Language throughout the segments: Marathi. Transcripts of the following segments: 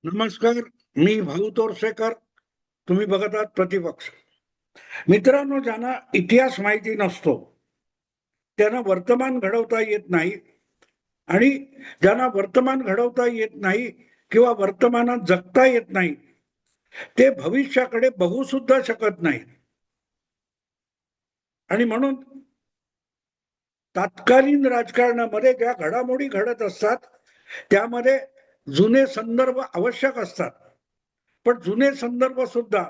नमस्कार. मी भाऊ तोरसेकर. तुम्ही बघत आहात प्रतिपक्ष. मित्रांनो, ज्यांना इतिहास माहिती नसतो त्यांना वर्तमान घडवता येत नाही, आणि ज्यांना वर्तमान घडवता येत नाही किंवा वर्तमानात जगता येत नाही ते भविष्याकडे बघू सुद्धा शकत नाही. आणि म्हणून तत्कालीन राजकारणामध्ये ज्या घडामोडी घडत असतात त्यामध्ये जुने संदर्भ आवश्यक असतात, पण जुने संदर्भ सुद्धा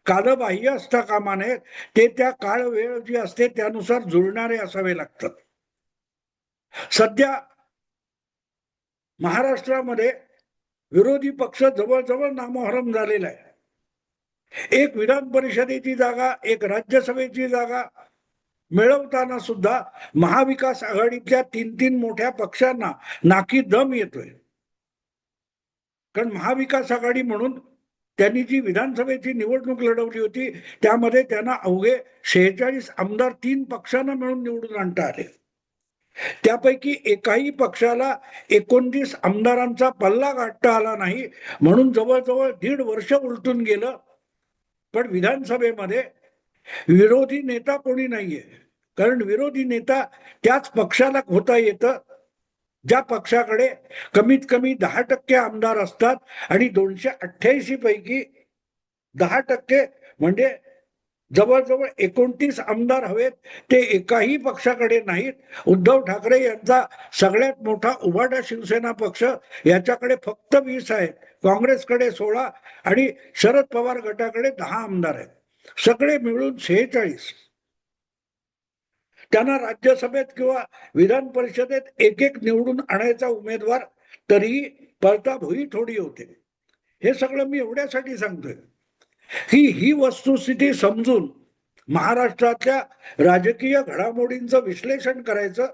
कालबाह्य असता कामा नयेत. ते त्या काळ वेळ जी असते त्यानुसार जुळणारे असावे लागतात. सध्या महाराष्ट्रामध्ये विरोधी पक्ष जवळजवळ नामोहरम झालेला आहे. एक विधान परिषदेची जागा, एक राज्यसभेची जागा मिळवताना सुद्धा महाविकास आघाडीतल्या तीन तीन मोठ्या पक्षांना नाकी दम येतोय. कारण महाविकास आघाडी म्हणून त्यांनी जी विधानसभेची निवडणूक लढवली होती त्यामध्ये त्यांना अवघे 46 आमदार 3 पक्षांना मिळून निवडून आणता आले. त्यापैकी एकाही पक्षाला 29 आमदारांचा पल्ला गाठता आला नाही, म्हणून जवळजवळ 1.5 वर्ष उलटून गेलं. पण विधानसभेमध्ये विरोधी नेता कोणी नाहीये, कारण विरोधी नेता त्याच पक्षाला होता येतं ज्या पक्षाकडे कमीत कमी 10% आमदार असतात, आणि 288 पैकी 10% म्हणजे जवळजवळ 29 आमदार हवेत, ते एकाही पक्षाकडे नाहीत. उद्धव ठाकरे यांचा सगळ्यात मोठा उभाटा शिवसेना पक्ष, याच्याकडे फक्त 20 आहेत, काँग्रेसकडे 16 आणि शरद पवार गटाकडे 10 आमदार आहेत, सगळे मिळून 46. त्यांना राज्यसभेत किंवा विधान परिषदेत एक एक निवडून आणायचा उमेदवार तरीही पळताभुई थोडी होते. हे सगळं मी एवढ्यासाठी सांगतोय की ही वस्तुस्थिती समजून महाराष्ट्रातल्या राजकीय घडामोडींचं विश्लेषण करायचं,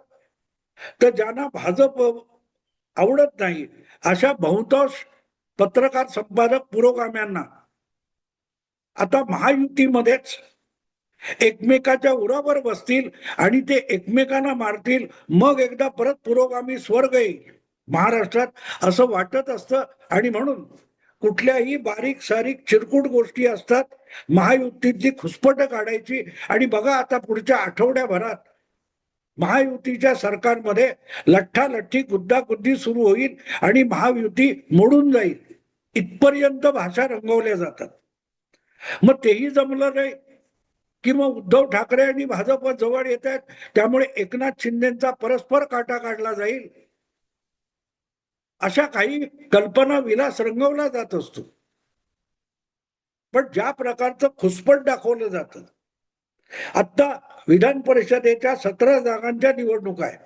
तर ज्यांना भाजप आवडत नाही अशा बहुतांश पत्रकार, संपादक, पुरोगाम्यांना आता महायुतीमध्येच एकमेकाच्या उरावर बसतील आणि ते एकमेकांना मारतील, मग एकदा परत पुरोगामी स्वर्ग येईल महाराष्ट्रात असं वाटत असतं. आणि म्हणून कुठल्याही बारीक सारीक चिरकुट गोष्टी असतात, महायुतीतली खुसपट काढायची, आणि बघा आता पुढच्या आठवड्याभरात महायुतीच्या सरकारमध्ये लठ्ठालठ्ठी गुद्दागुद्दी सुरू होईल आणि महायुती मोडून जाईल, इथपर्यंत भाषा रंगवल्या जातात. मग तेही जमलं नाही की मग उद्धव ठाकरे आणि भाजप जवळ येत आहेत, त्यामुळे एकनाथ शिंदेचा परस्पर काटा काढला जाईल, अशा काही कल्पना विलास रंगवला जात असतो. पण ज्या प्रकारचं खुसपट दाखवलं जातं, आता विधान परिषदेच्या 17 जागांच्या निवडणुका आहेत.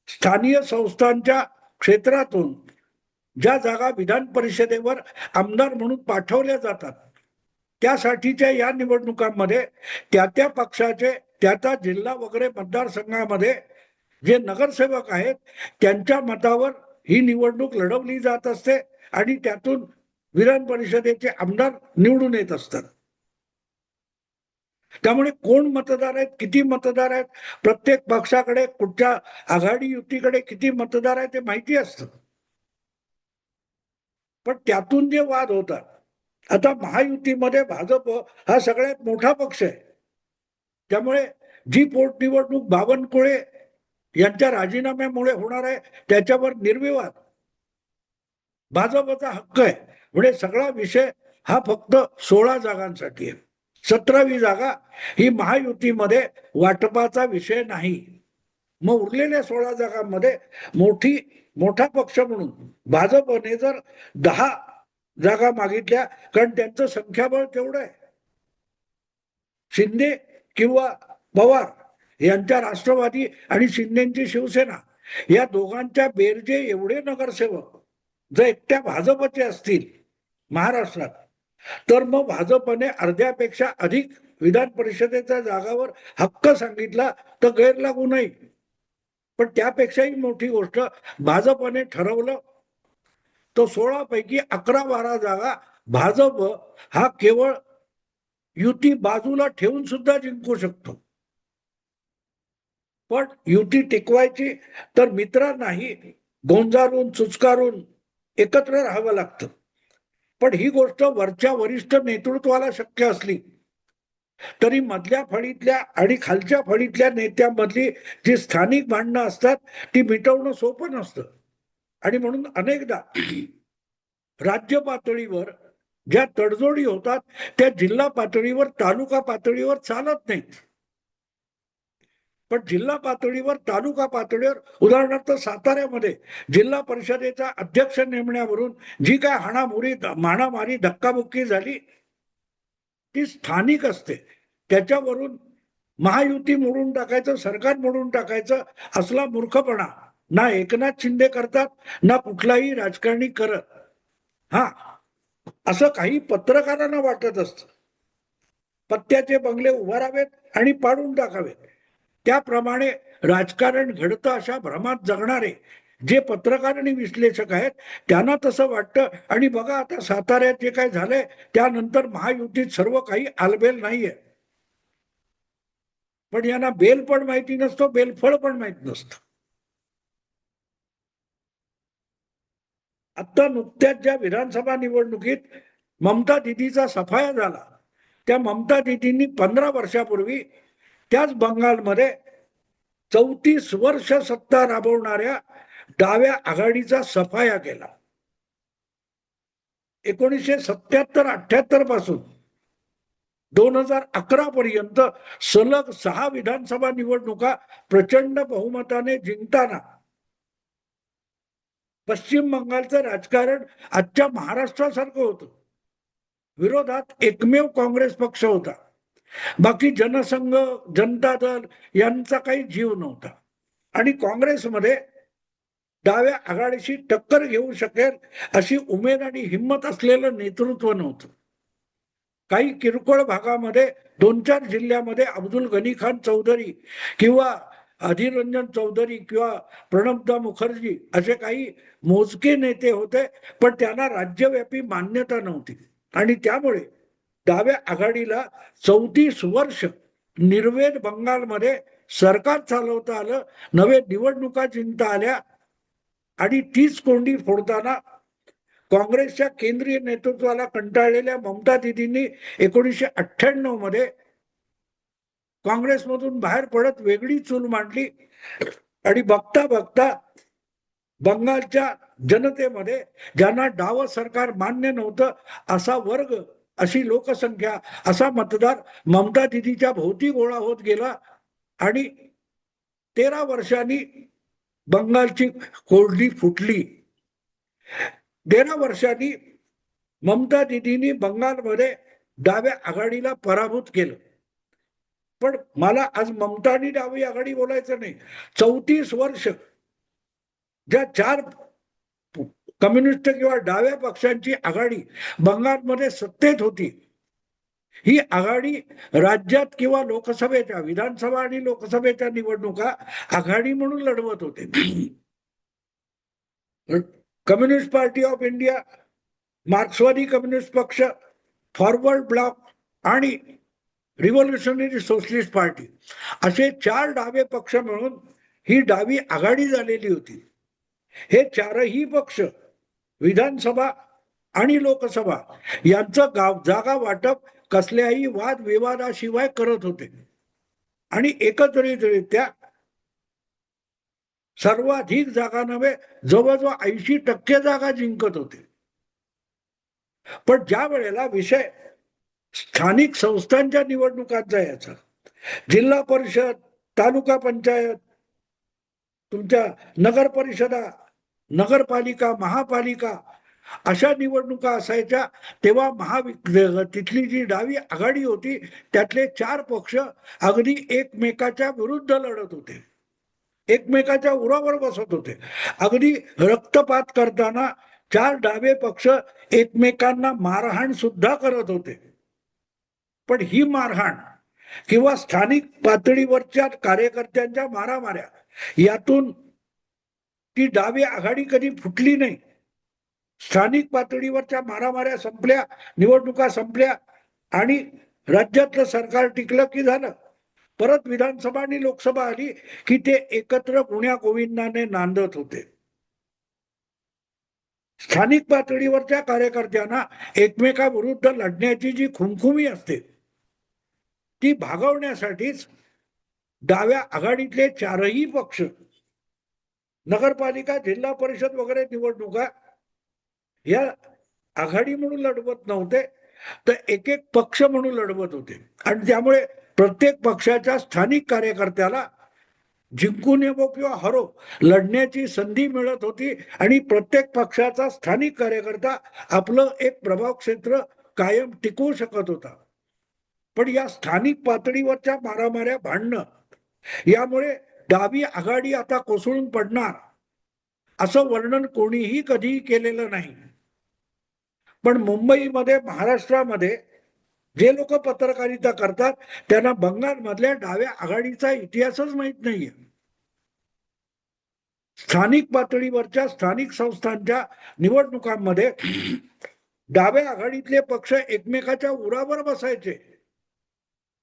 स्थानीय संस्थांच्या क्षेत्रातून ज्या जागा विधान परिषदेवर आमदार म्हणून पाठवल्या जातात त्यासाठीच्या या निवडणुकांमध्ये त्या त्या पक्षाचे त्या त्या जिल्हा वगैरे मतदारसंघामध्ये जे नगरसेवक आहेत त्यांच्या मतावर ही निवडणूक लढवली जात असते, आणि त्यातून विधान परिषदेचे आमदार निवडून येत असतात. त्यामुळे कोण मतदार आहेत, किती मतदार आहेत, प्रत्येक पक्षाकडे, कुठच्या आघाडी युतीकडे किती मतदार आहेत ते माहिती असतं. पण त्यातून जे वाद होतात, आता महायुतीमध्ये भाजप हा सगळ्यात मोठा पक्ष आहे, त्यामुळे जी पोटनिवडणूक बावनकुळे यांच्या राजीनाम्यामुळे होणार आहे त्याच्यावर निर्विवाद भाजपचा हक्क आहे. म्हणजे सगळा विषय हा फक्त 16 जागांसाठी आहे. 17वी जागा ही महायुतीमध्ये वाटपाचा विषय नाही. मग उरलेल्या 16 जागांमध्ये मोठा पक्ष म्हणून भाजपने जर 10 जागा मागितल्या, कारण त्यांचं संख्याबळ तेवढं आहे. शिंदे किंवा पवार यांच्या राष्ट्रवादी आणि शिंदेची शिवसेना या दोघांच्या बेरजे एवढे नगरसेवक जर एकट्या भाजपचे असतील महाराष्ट्रात, तर मग भाजपने अर्ध्यापेक्षा अधिक विधान परिषदेच्या जागावर हक्क सांगितला तर गैर लागू नाही. पण त्यापेक्षाही मोठी गोष्ट भाजपने ठरवलं तो 16 पैकी 11-12 जागा भाजप हा केवळ युती बाजूला ठेवून सुद्धा जिंकू शकतो. पण युती टिकवायची तर मित्रांनाही गोंजारून चुचकारून एकत्र राहावं लागतं. पण ही गोष्ट वरच्या वरिष्ठ नेतृत्वाला शक्य असली तरी मधल्या फळीतल्या आणि खालच्या फळीतल्या नेत्यांमधली जी स्थानिक भांडणं असतात ती मिटवणं सोपं नसतं. आणि म्हणून अनेकदा राज्य पातळीवर ज्या तडजोडी होतात त्या जिल्हा पातळीवर, तालुका पातळीवर चालत नाहीत. पण जिल्हा पातळीवर, तालुका पातळीवर, उदाहरणार्थ साताऱ्यामध्ये जिल्हा परिषदेचा अध्यक्ष नेमण्यावरून जी काय हाणामुरी, मारामारी, धक्काबुक्की झाली ती स्थानिक असते. त्याच्यावरून महायुती मोडून टाकायचं, सरकार मोडून टाकायचं असला मूर्खपणा ना एकनाथ शिंदे करतात ना कुठलाही राजकारणी करत. हा, असं काही पत्रकारांना वाटत असतं. पत्त्याचे बंगले उभारावेत आणि पाडून टाकावेत. त्याप्रमाणे राजकारण घडतं अशा भ्रमात जगणारे जे पत्रकार आणि विश्लेषक आहेत त्यांना तसं वाटतं. आणि बघा आता साताऱ्यात जे काय झालंय त्यानंतर महायुतीत सर्व काही आलबेल नाहीये. पण यांना बेल पण माहिती नसतो, बेलफळ पण माहित नसतं. आता नुकत्याच ज्या विधानसभा निवडणुकीत ममता दिदीचा सफाया झाला, त्या ममता दिदींनी 15 वर्षापूर्वी त्याच बंगालमध्ये 34 वर्ष सत्ता राबवणाऱ्या डाव्या आघाडीचा सफाया केला. 1977-78 पासून 2011 पर्यंत सलग 6 विधानसभा निवडणुका प्रचंड बहुमताने जिंकताना पश्चिम बंगालचं राजकारण आजच्या महाराष्ट्रासारखं होतं. विरोधात एकमेव काँग्रेस पक्ष होता. बाकी जनसंघ, जनता दल यांचा काही जीव नव्हता. आणि काँग्रेसमध्ये डाव्या आघाडीशी टक्कर घेऊ शकेल अशी उमेद आणि हिंमत असलेलं नेतृत्व नव्हतं. काही किरकोळ भागामध्ये 2-4 जिल्ह्यामध्ये अब्दुल गनी खान चौधरी किंवा अधीर रंजन चौधरी किंवा प्रणबदा मुखर्जी असे काही मोजके नेते होते, पण त्यांना राज्यव्यापी मान्यता नव्हती. आणि त्यामुळे डाव्या आघाडीला 34 वर्ष निर्वेद बंगालमध्ये सरकार चालवता आलं, नवे निवडणुका जिंकता आल्या. आणि तीच कोंडी फोडताना काँग्रेसच्या केंद्रीय नेतृत्वाला कंटाळलेल्या ममता दिदींनी 1998 मध्ये काँग्रेसमधून बाहेर पडत वेगळी चूल मांडली. आणि बघता बघता बंगालच्या जनतेमध्ये ज्यांना डावं सरकार मान्य नव्हतं असा वर्ग, अशी लोकसंख्या, असा मतदार ममता दिदीच्या भोवती गोळा होत गेला. आणि 13 वर्षांनी बंगालची कोंडी फुटली. 13 वर्षांनी ममता दिदींनी बंगालमध्ये डाव्या आघाडीला पराभूत केलं. पण मला आज ममता आणि डावी आघाडी बोलायचं नाही. 34 वर्ष ज्या 4 कम्युनिस्ट किंवा डाव्या पक्षांची आघाडी बंगालमध्ये सत्तेत होती, ही आघाडी राज्यात किंवा लोकसभेच्या, विधानसभा आणि लोकसभेच्या निवडणुका आघाडी म्हणून लढवत होते. कम्युनिस्ट पार्टी ऑफ इंडिया, मार्क्सवादी कम्युनिस्ट पक्ष, फॉरवर्ड ब्लॉक आणि रिव्होल्युशनरी सोशलिस्ट पार्टी असे 4 डावे पक्ष मिळून ही डावी आघाडी झालेली होती. हे 4ही पक्ष विधानसभा आणि लोकसभा यांचं जागा वाटप कसल्याही वाद विवादाशिवाय करत होते. आणि एकत्रितरित्या सर्वाधिक जागा नव्हे, जवळजवळ 80% जागा जिंकत होते. पण ज्या वेळेला विषय स्थानिक संस्थांच्या निवडणुकांचा याचा, जिल्हा परिषद, तालुका पंचायत, तुमच्या नगर परिषदा, नगरपालिका, महापालिका अशा निवडणुका असायच्या, तेव्हा तिथली जी डावी आघाडी होती त्यातले 4 पक्ष अगदी एकमेकाच्या विरुद्ध लढत होते, एकमेकाच्या उरावर बसत होते. अगदी रक्तपात करताना 4 डावे पक्ष एकमेकांना मारहाण सुद्धा करत होते. पण ही मारहाण किंवा स्थानिक पातळीवरच्या कार्यकर्त्यांच्या मारामाऱ्या यातून ती डावी आघाडी कधी फुटली नाही. स्थानिक पातळीवरच्या मारामाऱ्या संपल्या, निवडणुका संपल्या आणि राज्यातलं सरकार टिकलं की झालं. परत विधानसभा आणि लोकसभा आली की ते एकत्र गुण्या गोविंदाने नांदत होते. स्थानिक पातळीवरच्या कार्यकर्त्यांना एकमेकाविरुद्ध लढण्याची जी खुमखुमी असते ती भागवण्यासाठीच डाव्या आघाडीतले चारही पक्ष नगरपालिका, जिल्हा परिषद वगैरे निवडणुका या आघाडी म्हणून लढवत नव्हते, तर एक एक पक्ष म्हणून लढवत होते. आणि त्यामुळे प्रत्येक पक्षाच्या स्थानिक कार्यकर्त्याला जिंकून येवो किंवा हरो लढण्याची संधी मिळत होती आणि प्रत्येक पक्षाचा स्थानिक कार्यकर्ता आपलं एक प्रभाव क्षेत्र कायम टिकवू शकत होता. पण या स्थानिक पातळीवरच्या मारामाऱ्या, भांडणं यामुळे डावी आघाडी आता कोसळून पडणार असं वर्णन कोणीही कधीही केलेलं नाही. पण मुंबईमध्ये, महाराष्ट्रामध्ये जे लोक पत्रकारिता करतात त्यांना बंगालमधल्या डाव्या आघाडीचा इतिहासच माहित नाहीये. स्थानिक पातळीवरच्या स्थानिक संस्थांच्या निवडणुकांमध्ये डाव्या आघाडीतले पक्ष एकमेकाच्या उरावर बसायचे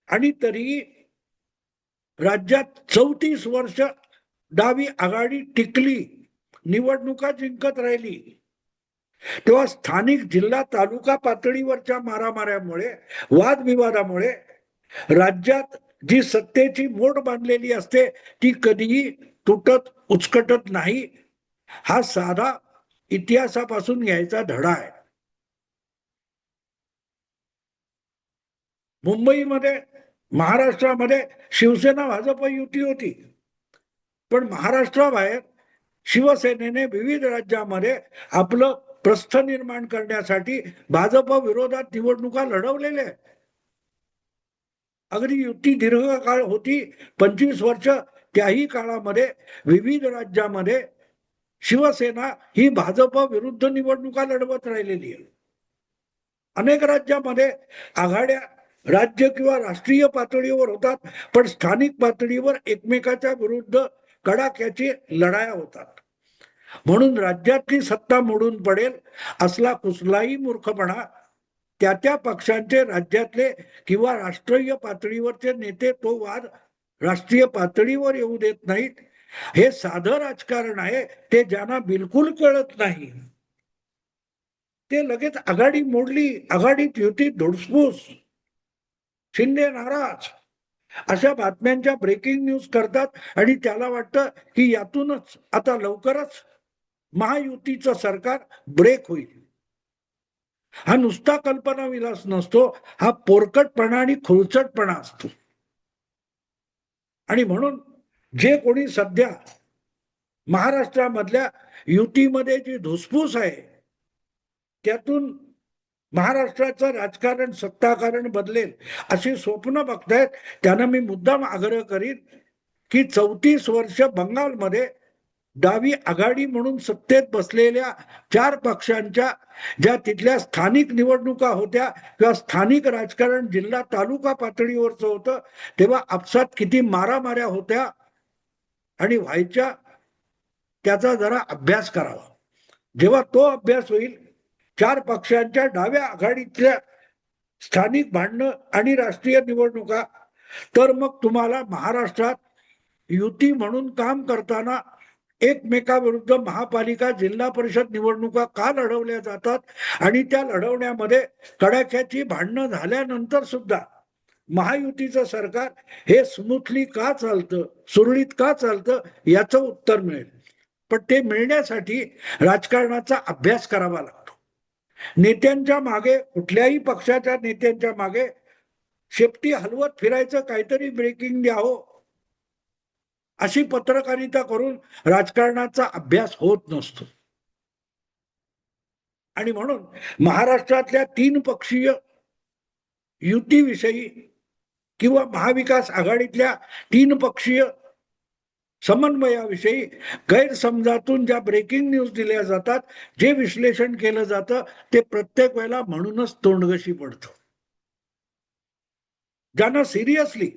आणि तरी राज्यात 34 वर्ष डावी आघाडी टिकली, निवडणुका जिंकत राहिली. तेव्हा स्थानिक, जिल्हा, तालुका पातळीवरच्या मारामाऱ्यामुळे, वादविवादामुळे राज्यात जी सत्तेची मोड बांधलेली असते ती कधीही तुटत उचकटत नाही. हा साधा इतिहासापासून घ्यायचा धडा आहे. मुंबईमध्ये, महाराष्ट्रामध्ये शिवसेना भाजप युती होती, पण महाराष्ट्राबाहेर शिवसेनेने विविध राज्यामध्ये आपलं प्रस्थ निर्माण करण्यासाठी भाजप विरोधात निवडणुका लढवलेल्या आहेत. अगदी युती दीर्घकाळ होती, 25 वर्ष. त्याही काळामध्ये विविध राज्यामध्ये शिवसेना ही भाजप विरुद्ध निवडणुका लढवत राहिलेली आहे. अनेक राज्यामध्ये आघाड्या राज्य किंवा राष्ट्रीय पातळीवर होतात, पण स्थानिक पातळीवर एकमेकाच्या विरुद्ध कडाक्याची लढाया होतात. म्हणून राज्यातली सत्ता मोडून पडेल असला कुठलाही मूर्खपणा त्या त्या पक्षांचे राज्यातले किंवा राष्ट्रीय पातळीवरचे नेते तो वाद राष्ट्रीय पातळीवर येऊ देत नाहीत. हे साधं राजकारण आहे, ते ज्यांना बिलकुल कळत नाही ते लगेच आघाडी मोडली, आघाडीत युतीत धुडफूस, शिंदे नाराज अशा बातम्यांच्या ब्रेकिंग न्यूज करतात आणि त्याला वाटतं की यातूनच आता लवकरच महायुतीचं सरकार ब्रेक होईल. हा नुसता कल्पना विलास नसतो, हा पोरकटपणा आणि खुळचटपणा असतो. आणि म्हणून जे कोणी सध्या महाराष्ट्रामधल्या युतीमध्ये जी धुसफूस आहे त्यातून महाराष्ट्राचं राजकारण, सत्ताकारण बदलेल अशी स्वप्न बघतायत, त्यांना मी मुद्दाम आग्रह करीन की 34 वर्ष बंगालमध्ये डावी आघाडी म्हणून सत्तेत बसलेल्या 4 पक्षांच्या ज्या तिथल्या स्थानिक निवडणुका होत्या किंवा स्थानिक राजकारण जिल्हा, तालुका पातळीवरचं होतं, तेव्हा आपसात किती मारामाऱ्या होत्या आणि व्हायच्या त्याचा जरा अभ्यास करावा. जेव्हा तो अभ्यास होईल, 4 पक्षांच्या डाव्या आघाडीतल्या स्थानिक भांडणं आणि राष्ट्रीय निवडणुका, तर मग तुम्हाला महाराष्ट्रात युती म्हणून काम करताना एकमेकाविरुद्ध महापालिका, जिल्हा परिषद निवडणुका का लढवल्या जातात आणि त्या लढवण्यामध्ये कडाक्याची भांडणं झाल्यानंतर सुद्धा महायुतीचं सरकार हे स्मूथली का चालतं, सुरळीत का चालतं याचं उत्तर मिळेल. पण ते मिळण्यासाठी राजकारणाचा अभ्यास करावा लागतो. नेत्यांच्या मागे, कुठल्याही पक्षाच्या नेत्यांच्या मागे शेपटी हलवत फिरायचं, काहीतरी ब्रेकिंग द्यावं अशी पत्रकारिता करून राजकारणाचा अभ्यास होत नसतो. आणि म्हणून महाराष्ट्रातल्या 3 पक्षीय युतीविषयी किंवा महाविकास आघाडीतल्या 3 पक्षीय समन्वयाविषयी गैरसमजातून ज्या ब्रेकिंग न्यूज दिल्या जातात, जे विश्लेषण केलं जातं ते प्रत्येक वेळेला म्हणूनच तोंडघशी पडतं. ज्यांना सिरियसली,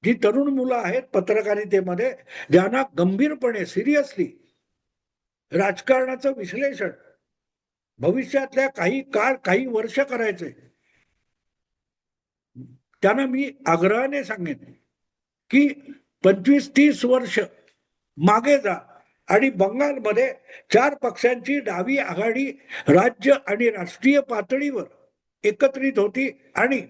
जी तरुण मुलं आहेत पत्रकारितेमध्ये, ज्यांना गंभीरपणे सिरियसली राजकारणाचं विश्लेषण भविष्यातल्या काही काळ, काही वर्ष करायचंय, त्यांना मी आग्रहाने सांगेन की 25-30 वर्ष मागे जा आणि बंगालमध्ये 4 पक्षांची डावी आघाडी राज्य आणि राष्ट्रीय पातळीवर एकत्रित होती आणि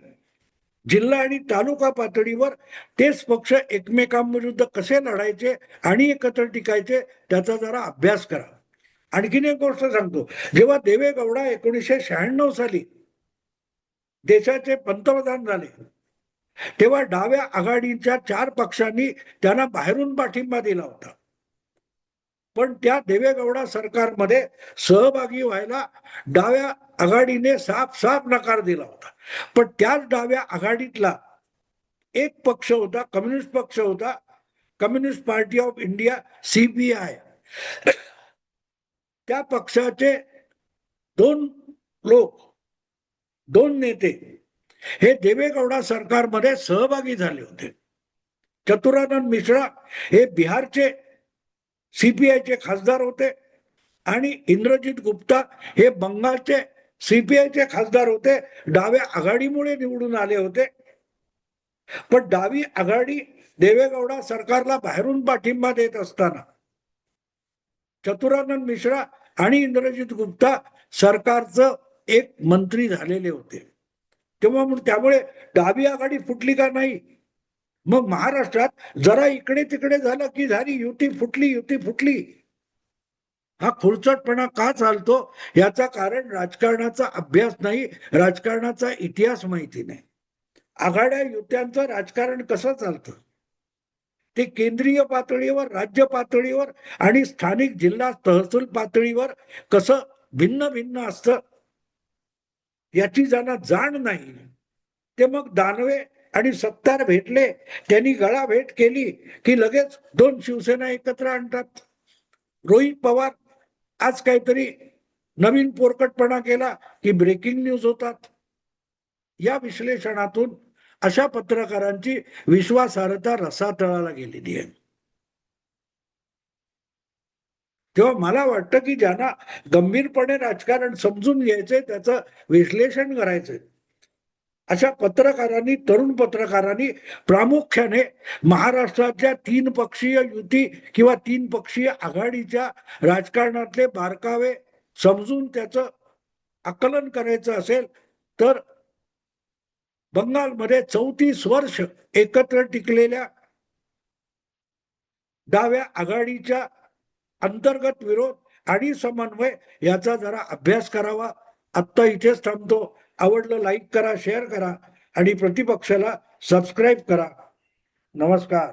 जिल्हा आणि तालुका पातळीवर तेच पक्ष एकमेकांविरुद्ध कसे लढायचे आणि एकत्र टिकायचे त्याचा जरा अभ्यास करा. आणखीन एक गोष्ट सांगतो, जेव्हा देवेगौडा 1996 साली देशाचे पंतप्रधान झाले तेव्हा डाव्या आघाडीच्या 4 पक्षांनी त्यांना बाहेरून पाठिंबा दिला होता. पण त्या देवेगौडा सरकारमध्ये सहभागी व्हायला डाव्या आघाडीने साफ नकार दिला होता. पण त्याच डाव्या आघाडीतला एक पक्ष होता, कम्युनिस्ट पक्ष होता, communist party of India, CPI. त्या पक्षाचे 2 लोक, 2 नेते हे देवेगौडा सरकारमध्ये सहभागी झाले होते. चतुरानंद मिश्रा हे बिहारचे CPIचे खासदार होते आणि इंद्रजित गुप्ता हे बंगालचे CPIचे खासदार होते. डाव्या आघाडीमुळे निवडून आले होते. पण डावी आघाडी देवेगौडा सरकारला बाहेरून पाठिंबा देत असताना चतुरानंद मिश्रा आणि इंद्रजित गुप्ता सरकारचं एक मंत्री झालेले होते. तेव्हा त्यामुळे डावी आघाडी फुटली का नाही? मग महाराष्ट्रात जरा इकडे तिकडे झालं की झाली युती फुटली. हा खुळचटपणा का चालतो याचा कारण राजकारणाचा अभ्यास नाही, राजकारणाचा इतिहास माहिती नाही. आघाड्या युत्यांचं राजकारण कसं चालतं ते केंद्रीय पातळीवर, राज्य पातळीवर आणि स्थानिक जिल्हा तहसील पातळीवर कसं भिन्न असतं याची ज्यांना जाण नाही ते मग दानवे आणि सत्तार भेटले, त्यांनी गळाभेट केली की लगेच 2 शिवसेना एकत्र आणतात. रोहित पवार आज काहीतरी नवीन पोरकटपणा केला की ब्रेकिंग न्यूज होतात. या विश्लेषणातून अशा पत्रकारांची विश्वासार्हता रसातळाला गेलेली आहे. तेव्हा मला वाटतं की ज्यांना गंभीरपणे राजकारण समजून घ्यायचंय, त्याचं विश्लेषण करायचंय, अशा पत्रकारांनी, तरुण पत्रकारांनी प्रामुख्याने महाराष्ट्रातल्या 3 पक्षीय युती किंवा 3 पक्षीय आघाडीच्या राजकारणातले बारकावे समजून त्याचं आकलन करायचं असेल तर बंगालमध्ये 34 वर्ष एकत्र टिकलेल्या डाव्या आघाडीच्या अंतर्गत विरोध आणि समन्वय याचा जरा अभ्यास करावा. आत्ता इथेच थांबतो. आवडलं लाईक करा, शेअर करा आणि प्रतिपक्षाला सबस्क्राईब करा. नमस्कार.